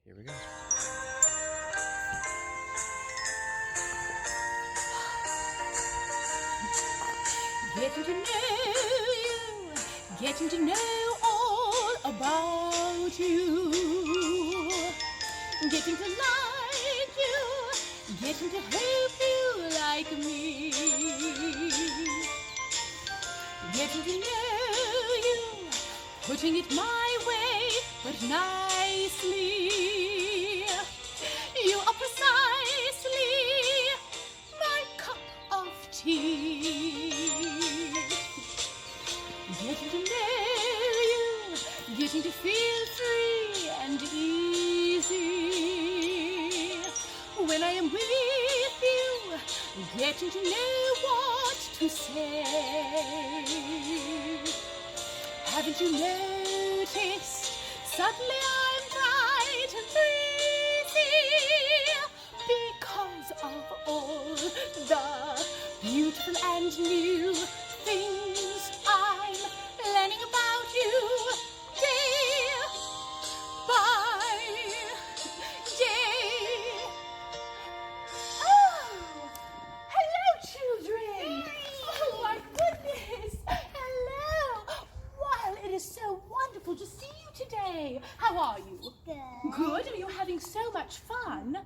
Here we go. Getting to know you, getting to know all about you, getting to like you, getting to hope you like me, getting to know you, putting it my way, but nicely. You are precisely my cup of tea. Getting to know you, getting to feel free and easy. When I am with you, getting to know what to say. Haven't you noticed? Suddenly I'm bright and breezy because of all the beautiful and new things I'm learning about you day by day. Oh, hello, children. Oh, my goodness. Hello. Well, it is so wonderful to see you today. How are you? Good. Good. Are you having so much fun?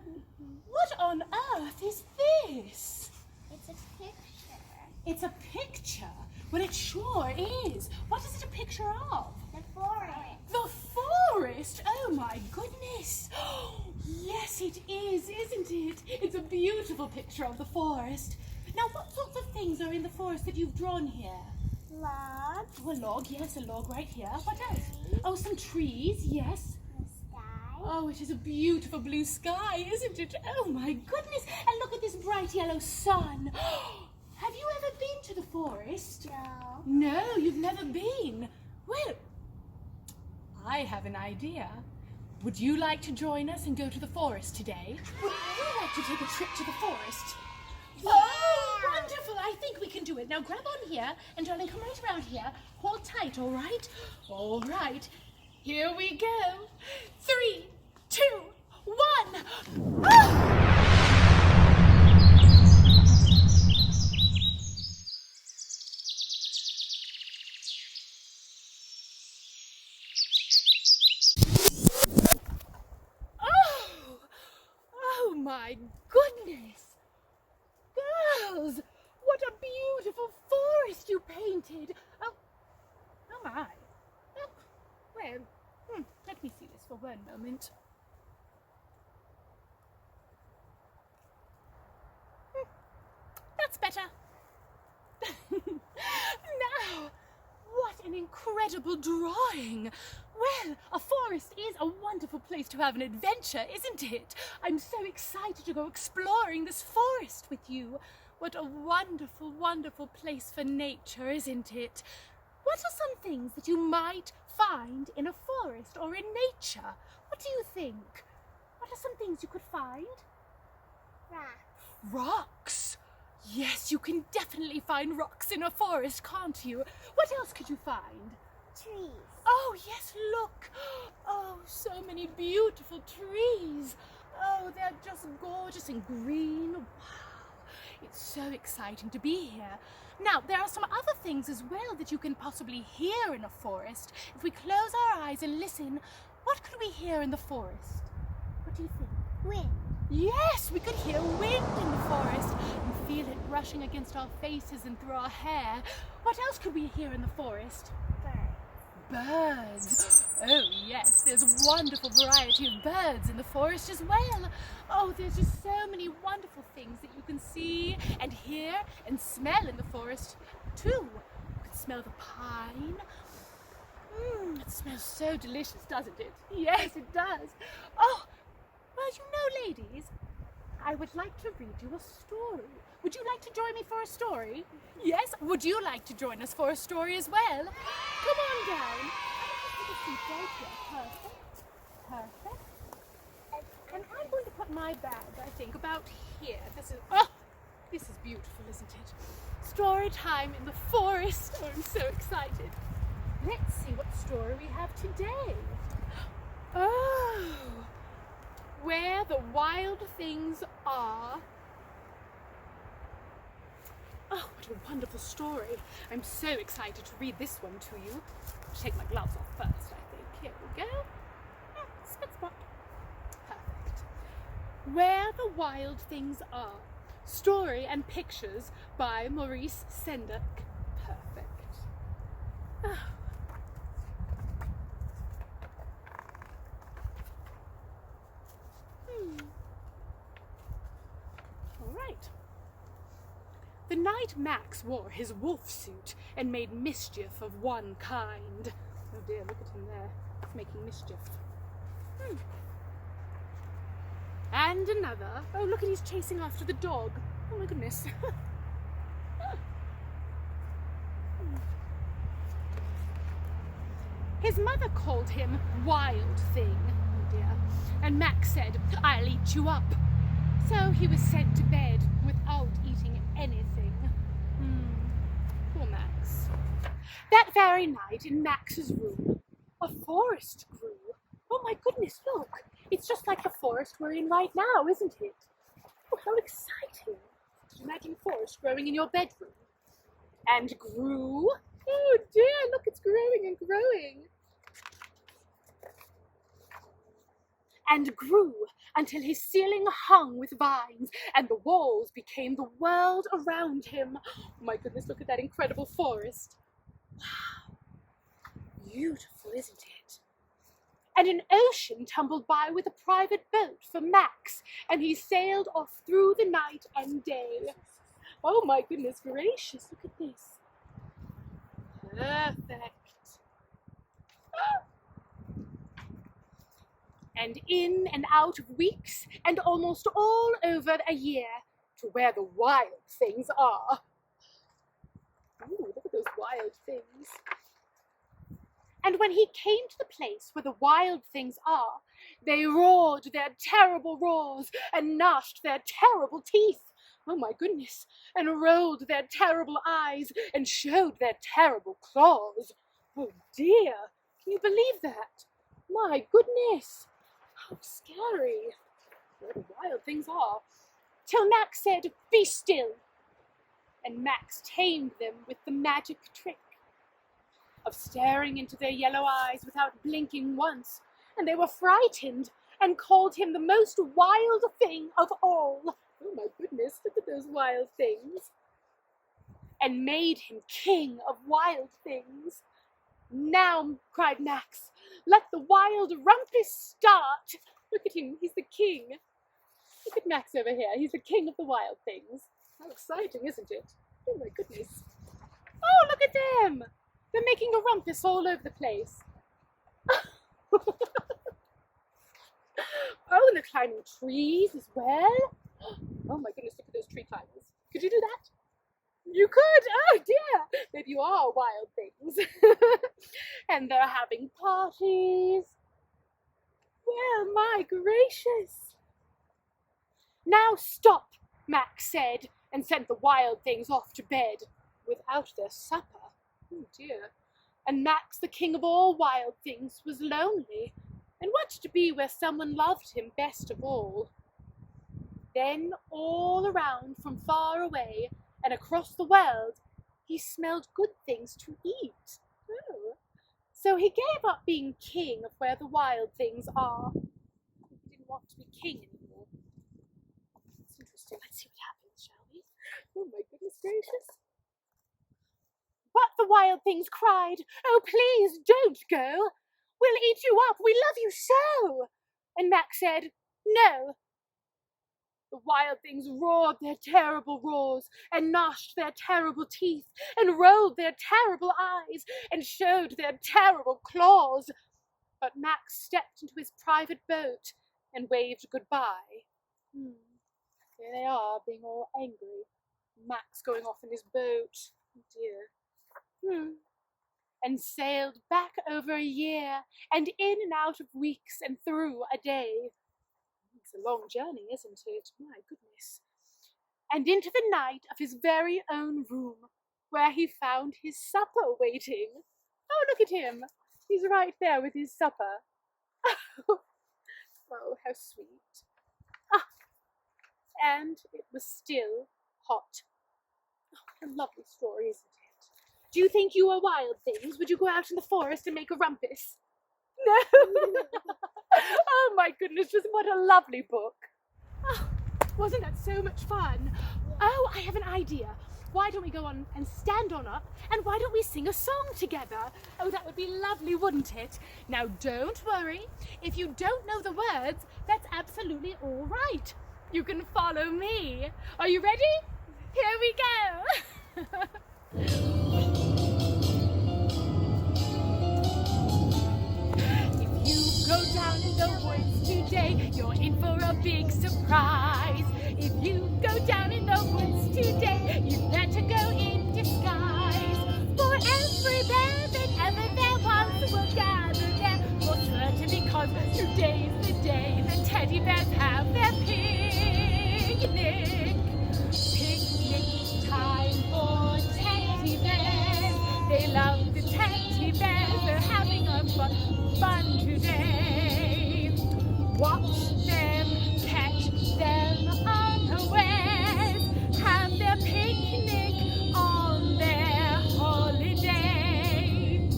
What on earth is this? It's a picture. It's a picture. Well, it sure is. What is it a picture of? The forest. The forest? Oh, my goodness. Yes, it is, isn't it? It's a beautiful picture of the forest. Now, what sorts of things are in the forest that you've drawn here? Log. Oh, a log, yes, a log right here. What else? Oh, some trees, yes. The sky. Oh, it is a beautiful blue sky, isn't it? Oh, my goodness. And look at this bright yellow sun. Have you ever been to the forest? No. No, you've never been. Well, I have an idea. Would you like to join us and go to the forest today? Would you like to take a trip to the forest? Yeah. Oh, wonderful. I think we can do it. Now grab on here and darling, come right around here. Hold tight, all right? All right. Here we go. 3, 2, 1. Ah! Oh my goodness! Girls, what a beautiful forest you painted! Oh my. Oh, well, let me see this for one moment. That's better. Now, what an incredible drawing! Well, a forest is a wonderful place to have an adventure, isn't it? I'm so excited to go exploring this forest with you. What a wonderful, wonderful place for nature, isn't it? What are some things that you might find in a forest or in nature? What do you think? What are some things you could find? Rocks. Rocks? Yes, you can definitely find rocks in a forest, can't you? What else could you find? Trees. Oh, yes, look. Oh, so many beautiful trees. Oh, they're just gorgeous and green. Wow. It's so exciting to be here. Now, there are some other things as well that you can possibly hear in a forest. If we close our eyes and listen, what could we hear in the forest? What do you think? Wind. Yes, we could hear wind in the forest and feel it brushing against our faces and through our hair. What else could we hear in the forest? Birds. Oh yes, there's a wonderful variety of birds in the forest as well. Oh, there's just so many wonderful things that you can see and hear and smell in the forest too. You can smell the pine. It smells so delicious, doesn't it? Yes, it does. Oh, well, you know, ladies, I would like to read you a story. Would you like to join me for a story? Yes? Would you like to join us for a story as well? Come on down. Right here. Perfect. Perfect. And I'm going to put my bag, I think, about here. This is beautiful, isn't it? Story time in the forest. Oh, I'm so excited. Let's see what story we have today. Oh, Where the Wild Things Are. Oh, what a wonderful story. I'm so excited to read this one to you. I'll take my gloves off first, I think. Here we go. Spit spot. Perfect. Where the Wild Things Are. Story and pictures by Maurice Sendak. Perfect. Oh. All right. The night Max wore his wolf suit and made mischief of one kind. Oh dear, look at him there. He's making mischief. And another. Oh, look at he's chasing after the dog. Oh my goodness. His mother called him Wild Thing, oh dear, and Max said, "I'll eat you up." So he was sent to bed without eating anything. Poor Max. That very night in Max's room, a forest grew. Oh my goodness, look! It's just like the forest we're in right now, isn't it? Oh, how exciting! Just imagine a forest growing in your bedroom. And grew. Oh dear, look, it's growing and growing. And grew until his ceiling hung with vines and the walls became the world around him. Oh my goodness, look at that incredible forest. Wow. Beautiful, isn't it? And an ocean tumbled by with a private boat for Max, and he sailed off through the night and day. Oh my goodness gracious, look at this. Perfect. And in and out of weeks, and almost all over a year, to where the wild things are. Ooh, look at those wild things. And when he came to the place where the wild things are, they roared their terrible roars and gnashed their terrible teeth. Oh my goodness, and rolled their terrible eyes and showed their terrible claws. Oh dear, can you believe that? My goodness. How scary. Where the wild things are. Till Max said, "Be still." And Max tamed them with the magic trick of staring into their yellow eyes without blinking once. And they were frightened and called him the most wild thing of all. Oh my goodness, look at those wild things. And made him king of wild things. "Now," cried Max, "let the wild rumpus start." Look at him, he's the king. Look at Max over here, he's the king of the wild things. How exciting, isn't it? Oh my goodness. Oh, look at them! They're making a rumpus all over the place. Oh, and they're climbing trees as well. Oh my goodness, look at those tree climbers. Could you do that? You could! Oh dear! Maybe you are wild things. And they're having parties. Well, my gracious. "Now stop," Max said, and sent the wild things off to bed without their supper. Oh dear. And Max, the king of all wild things, was lonely and wanted to be where someone loved him best of all. Then all around from far away and across the world, he smelled good things to eat. Oh. So he gave up being king of where the wild things are. He didn't want to be king anymore. It's interesting. Let's see what happens, shall we? Oh my goodness gracious. But the wild things cried, "Oh, please don't go. We'll eat you up. We love you so." And Max said, "No." The wild things roared their terrible roars and gnashed their terrible teeth and rolled their terrible eyes and showed their terrible claws. But Max stepped into his private boat and waved goodbye. There they are, being all angry. Max going off in his boat. Oh dear. And sailed back over a year and in and out of weeks and through a day. It's a long journey, isn't it? My goodness. And into the night of his very own room, where he found his supper waiting. Oh, look at him. He's right there with his supper. Oh, how sweet. Ah, and it was still hot. Oh, a lovely story, isn't it? Do you think you were wild things? Would you go out in the forest and make a rumpus? No. Oh my goodness, just what a lovely book. Oh, wasn't that so much fun? Oh, I have an idea. Why don't we go on and stand on up, and why don't we sing a song together? Oh, that would be lovely, wouldn't it? Now, don't worry. If you don't know the words, that's absolutely all right. You can follow me. Are you ready? Here we go. If you go down in the woods today, you're in for a big surprise. If you go down in the woods today, you better go in disguise. For every bear that ever there was will gather there, for certain, because today's the day the teddy bears have their picnic. Picnic time for teddy bears. They love the teddy bears. They're having a fun today. Watch them, catch them unawares. Have their picnic on their holiday.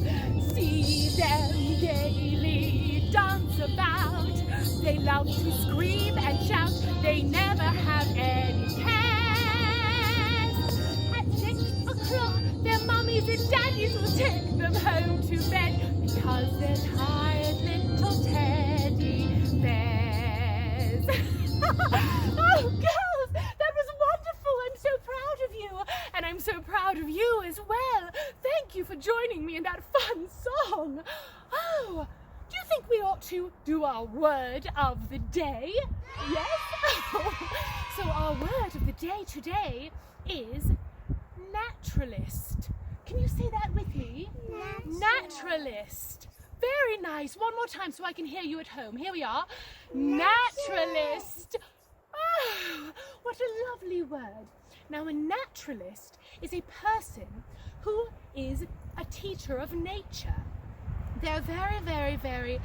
See them gaily dance about. They love to scream and shout. They never have any cares. At 6 o'clock, their mummies and daddies will take them home to bed, because they're tired little teddy bears. Oh, girls, that was wonderful. I'm so proud of you, and I'm so proud of you as well. Thank you for joining me in that fun song. Oh, do you think we ought to do our word of the day? Yes? So our word of the day today is naturalist. Can you say that with me? Naturalist. Very nice. One more time so I can hear you at home. Here we are. Naturalist. Oh, what a lovely word. Now, a naturalist is a person who is a teacher of nature. They're very, very, very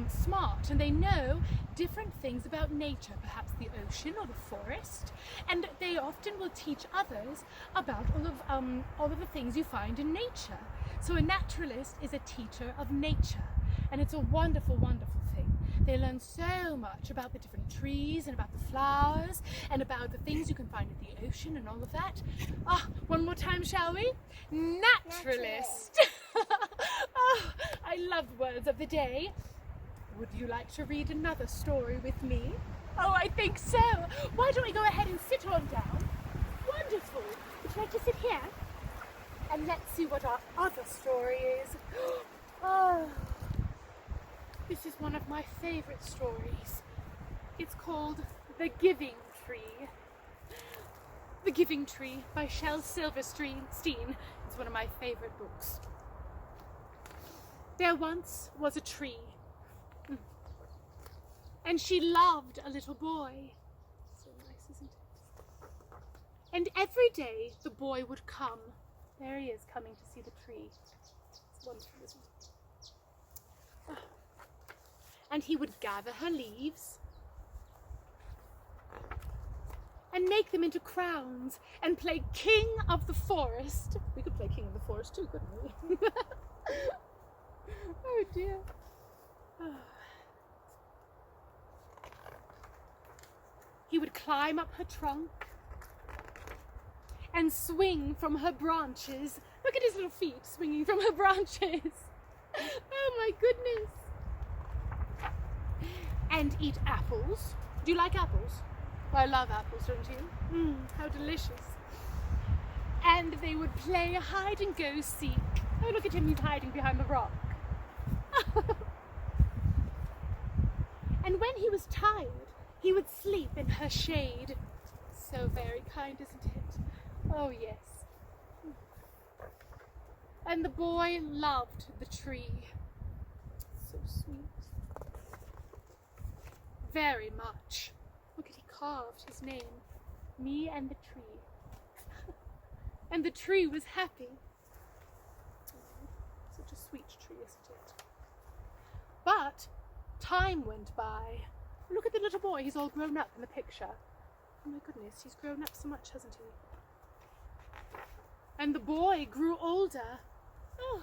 smart, and they know different things about nature, perhaps the ocean or the forest, and they often will teach others about all of the things you find in nature. So a naturalist is a teacher of nature, and it's a wonderful, wonderful thing. They learn so much about the different trees and about the flowers and about the things you can find in the ocean and all of that. Ah, one more time, shall we? Naturalist. Oh, I love words of the day. Would you like to read another story with me? Oh, I think so. Why don't we go ahead and sit on down? Wonderful. Would you like to sit here? And let's see what our other story is. Oh, this is one of my favorite stories. It's called The Giving Tree. The Giving Tree by Shel Silverstein. It's one of my favorite books. There once was a tree, and she loved a little boy. So nice, isn't it? And every day the boy would come. There he is, coming to see the tree. It's wonderful, isn't it? Oh. And he would gather her leaves and make them into crowns and play King of the Forest. We could play King of the Forest too, couldn't we? Oh dear. Oh. He would climb up her trunk and swing from her branches. Look at his little feet swinging from her branches. Oh my goodness. And eat apples. Do you like apples? Well, I love apples, don't you? How delicious. And they would play hide and go seek. Oh, look at him, he's hiding behind the rock. And when he was tired, he would sleep in her shade. So very kind, isn't it? Oh, yes. And the boy loved the tree. So sweet. Very much. Look at, he carved his name. Me and the tree. And the tree was happy. Such a sweet tree, isn't it? But time went by. Look at the little boy, he's all grown up in the picture. Oh my goodness, he's grown up so much, hasn't he? And the boy grew older. Oh.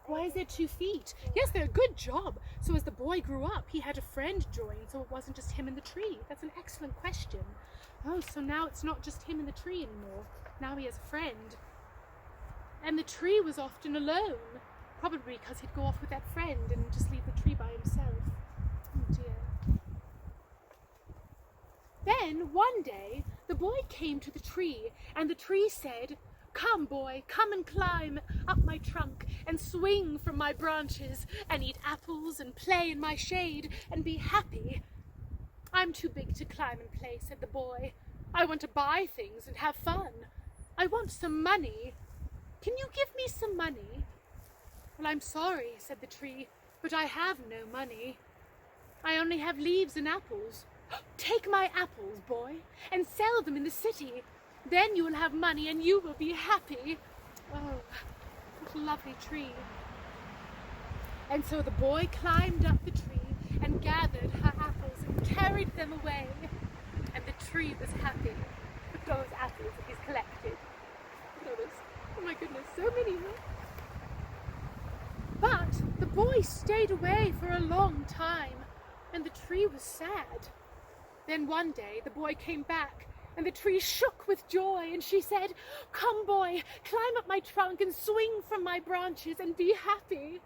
Why is there 2 feet? Yes, they're a good job. So as the boy grew up, he had a friend join, so it wasn't just him and the tree. That's an excellent question. Oh, so now it's not just him and the tree anymore. Now he has a friend. And the tree was often alone, probably because he'd go off with that friend and just leave the tree by himself. Oh dear. Then, one day, the boy came to the tree, and the tree said, "Come, boy, come and climb up my trunk and swing from my branches and eat apples and play in my shade and be happy." "I'm too big to climb and play," said the boy. "I want to buy things and have fun. I want some money. Can you give me some money?" "Well, I'm sorry," said the tree, "but I have no money. I only have leaves and apples." "Take my apples, boy, and sell them in the city. Then you will have money and you will be happy." Oh, what a lovely tree. And so the boy climbed up the tree and gathered her apples and carried them away. And the tree was happy with those apples that he's collected. Oh my goodness, so many. But the boy stayed away for a long time, and the tree was sad. Then one day the boy came back, and the tree shook with joy, and she said, "Come, boy, climb up my trunk and swing from my branches and be happy."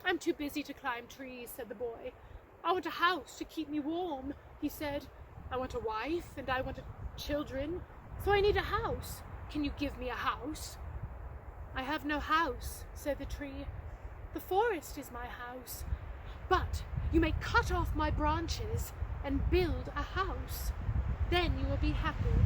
"I'm too busy to climb trees," said the boy. "I want a house to keep me warm," he said. "I want a wife and I want children, so I need a house. Can you give me a house?" "I have no house," said the tree. "The forest is my house. But you may cut off my branches and build a house. Then you will be happy."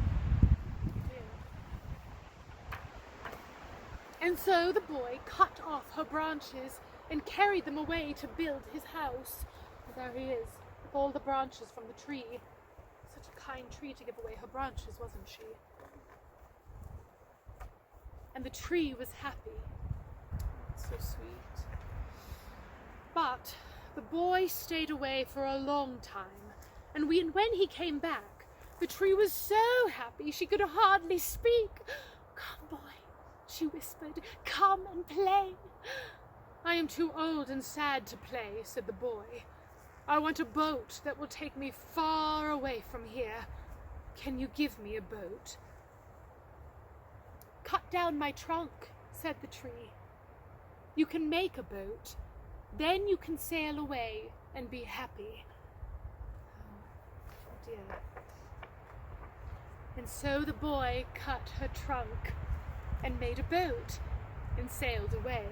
And so the boy cut off her branches and carried them away to build his house. And there he is, with all the branches from the tree. Such a kind tree to give away her branches, wasn't she? And the tree was happy. So sweet. But the boy stayed away for a long time, and when he came back, the tree was so happy she could hardly speak. "Come, boy," she whispered, "come and play." "I am too old and sad to play," said the boy. "I want a boat that will take me far away from here. Can you give me a boat?" "Cut down my trunk," said the tree. "You can make a boat. Then you can sail away and be happy." Oh dear. And so the boy cut her trunk and made a boat and sailed away.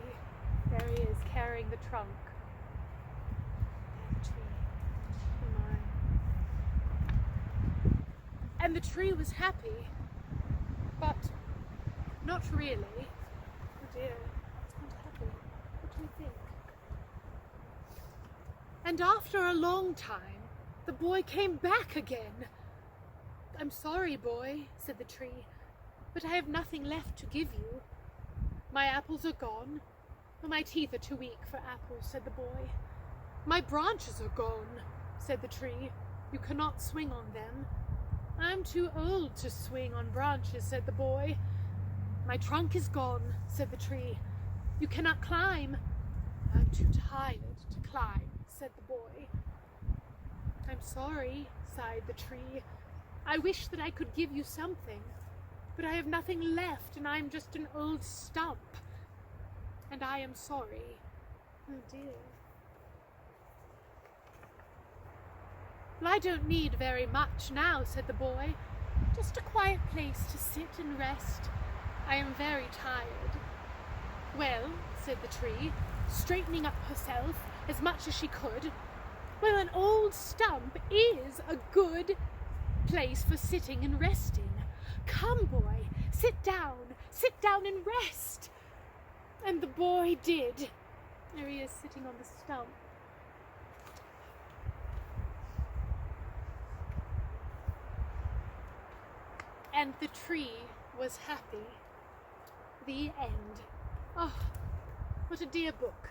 There he is, carrying the trunk. There, the tree. Oh my. And the tree was happy, but not really. Oh dear, it's not happy. What do you think? And after a long time, the boy came back again. "I'm sorry, boy," said the tree, "but I have nothing left to give you. My apples are gone. My teeth are too weak for apples," said the boy. "My branches are gone," said the tree. "You cannot swing on them." "I'm too old to swing on branches," said the boy. "My trunk is gone," said the tree. "You cannot climb." "I'm too tired to climb," said the boy. "I'm sorry," sighed the tree. "I wish that I could give you something, but I have nothing left, and I'm just an old stump. And I am sorry." Oh dear. "Well, I don't need very much now," said the boy. "Just a quiet place to sit and rest. I am very tired." "Well," said the tree, straightening up herself as much as she could, "well, an old stump is a good place for sitting and resting. Come, boy, sit down and rest." And the boy did. There he is, sitting on the stump. And the tree was happy. The end. Oh, what a dear book.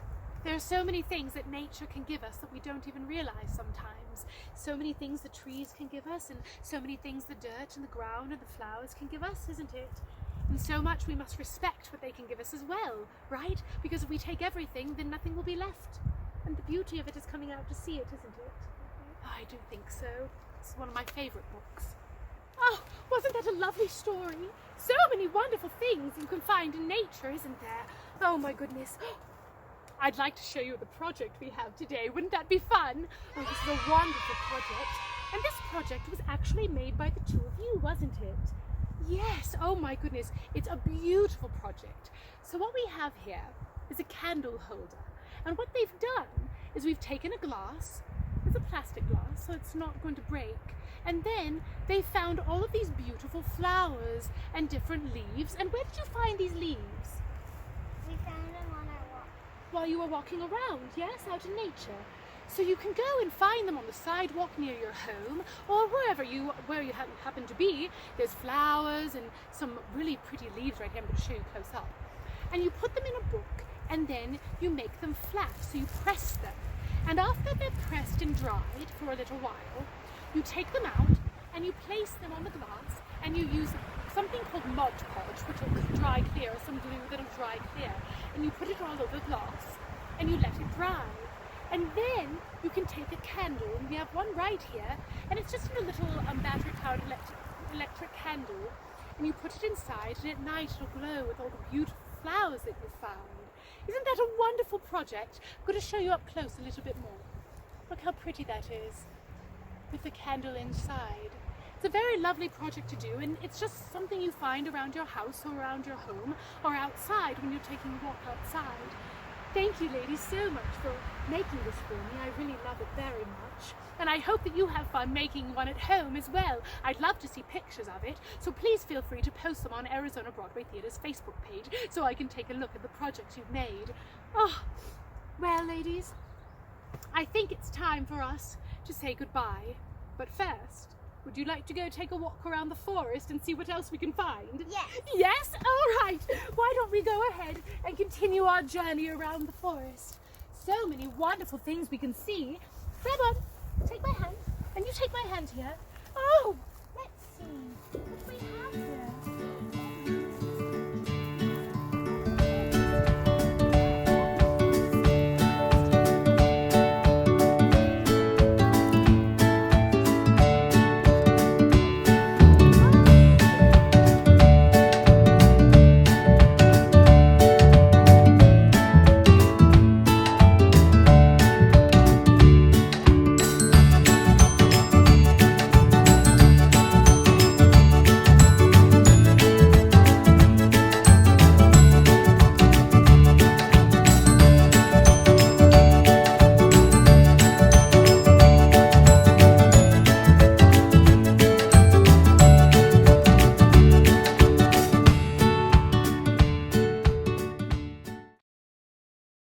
There are so many things that nature can give us that we don't even realize sometimes. So many things the trees can give us, and so many things the dirt and the ground and the flowers can give us, isn't it? And so much we must respect what they can give us as well, right? Because if we take everything, then nothing will be left. And the beauty of it is coming out to see it, isn't it? Oh, I do think so. It's one of my favourite books. Oh, wasn't that a lovely story? So many wonderful things you can find in nature, isn't there? Oh my goodness. I'd like to show you the project we have today. Wouldn't that be fun? Oh, this is a wonderful project. And this project was actually made by the two of you, wasn't it? Yes, oh my goodness. It's a beautiful project. So what we have here is a candle holder. And what they've done is we've taken a glass. It's a plastic glass, so it's not going to break. And then they found all of these beautiful flowers and different leaves. And where did you find these leaves? We found them on our walk. While you were walking around, yes, out in nature. So you can go and find them on the sidewalk near your home, or where you happen to be. There's flowers and some really pretty leaves right here. I'm going to show you close up. And you put them in a book, and then you make them flat, so you press them. And after they're pressed and dried for a little while, you take them out and you place them on the glass, and you use something called Mod Podge, which will dry clear, or some glue that'll dry clear. And you put it all over the glass, and you let it dry. And then you can take a candle, and we have one right here, and it's just a little battery-powered electric candle, and you put it inside, and at night it'll glow with all the beautiful flowers that you found. Isn't that a wonderful project? I'm going to show you up close a little bit more. Look how pretty that is, with the candle inside. It's a very lovely project to do, and it's just something you find around your house or around your home or outside when you're taking a walk outside. Thank you, ladies, so much for making this for me. I really love it very much. And I hope that you have fun making one at home as well. I'd love to see pictures of it, so please feel free to post them on Arizona Broadway Theatre's Facebook page so I can take a look at the projects you've made. Oh, well, ladies, I think it's time for us to say goodbye. But first, would you like to go take a walk around the forest and see what else we can find? Yes. Yes? All right. Why don't we go ahead and continue our journey around the forest? So many wonderful things we can see. Grab on. Take my hand. And you take my hand here. Oh, Let's see.